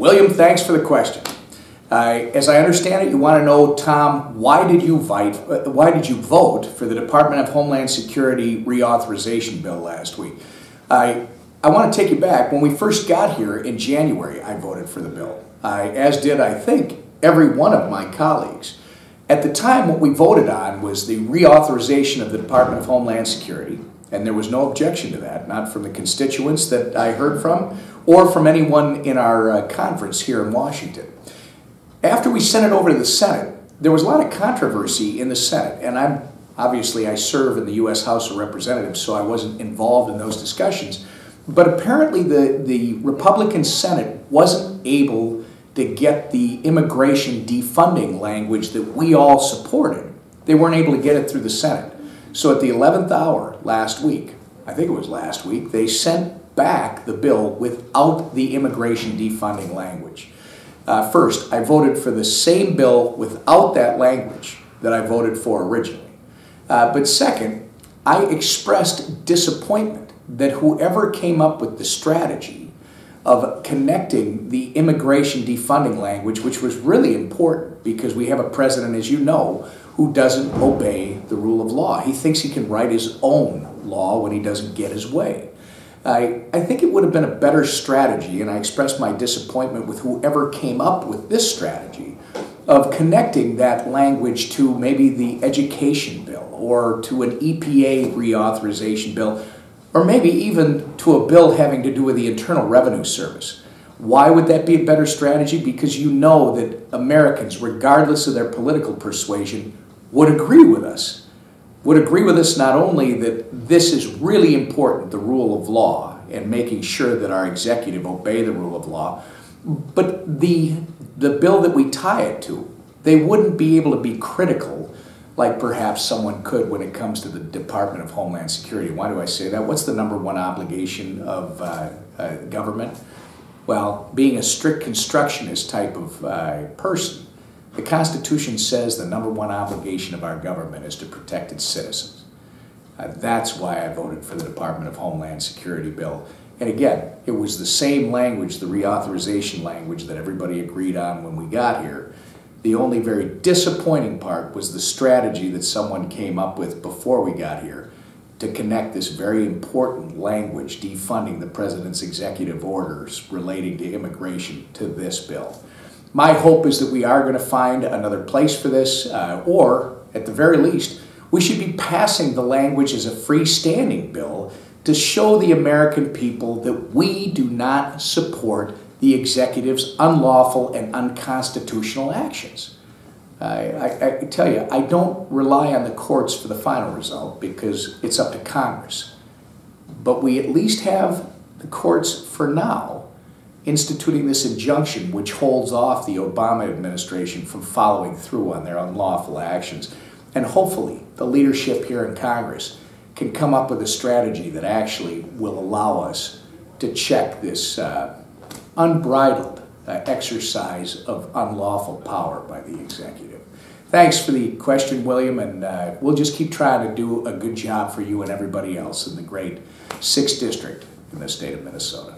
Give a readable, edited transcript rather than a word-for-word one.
William, thanks for the question. As I understand it, you want to know, Tom, why did you vote for the Department of Homeland Security reauthorization bill last week? I want to take you back. When we first got here in January, I voted for the bill, as did, I think, every one of my colleagues. At the time, what we voted on was the reauthorization of the Department of Homeland Security, and there was no objection to that, not from the constituents that I heard from, or from anyone in our conference here in Washington. After we sent it over to the Senate, there was a lot of controversy in the Senate, and obviously I serve in the U.S. House of Representatives, so I wasn't involved in those discussions. But apparently the Republican Senate wasn't able to get the immigration defunding language that we all supported. They weren't able to get it through the Senate. So at the 11th hour last week, I think it was last week, they sent back the bill without the immigration defunding language. First, I voted for the same bill without that language that I voted for originally. But second, I expressed disappointment that whoever came up with the strategy of connecting the immigration defunding language, which was really important because we have a president, as you know, who doesn't obey the rule of law. He thinks he can write his own law when he doesn't get his way. I think it would have been a better strategy, and I expressed my disappointment with whoever came up with this strategy of connecting that language to maybe the education bill or to an EPA reauthorization bill, or maybe even to a bill having to do with the Internal Revenue Service. Why would that be a better strategy? Because you know that Americans, regardless of their political persuasion, would agree with us. Would agree with us not only that this is really important, the rule of law, and making sure that our executive obey the rule of law, but the bill that we tie it to, they wouldn't be able to be critical like perhaps someone could when it comes to the Department of Homeland Security. Why do I say that? What's the number one obligation of government? Well, being a strict constructionist type of person, the Constitution says the number one obligation of our government is to protect its citizens. That's why I voted for the Department of Homeland Security bill. And again, it was the same language, the reauthorization language, that everybody agreed on when we got here. The only very disappointing part was the strategy that someone came up with before we got here to connect this very important language, defunding the President's executive orders relating to immigration, to this bill. My hope is that we are going to find another place for this, or at the very least, we should be passing the language as a freestanding bill to show the American people that we do not support the executive's unlawful and unconstitutional actions. I tell you, I don't rely on the courts for the final result because it's up to Congress. But we at least have the courts for now instituting this injunction which holds off the Obama administration from following through on their unlawful actions. And hopefully the leadership here in Congress can come up with a strategy that actually will allow us to check this unbridled exercise of unlawful power by the executive. Thanks for the question, William, and we'll just keep trying to do a good job for you and everybody else in the great 6th District in the state of Minnesota.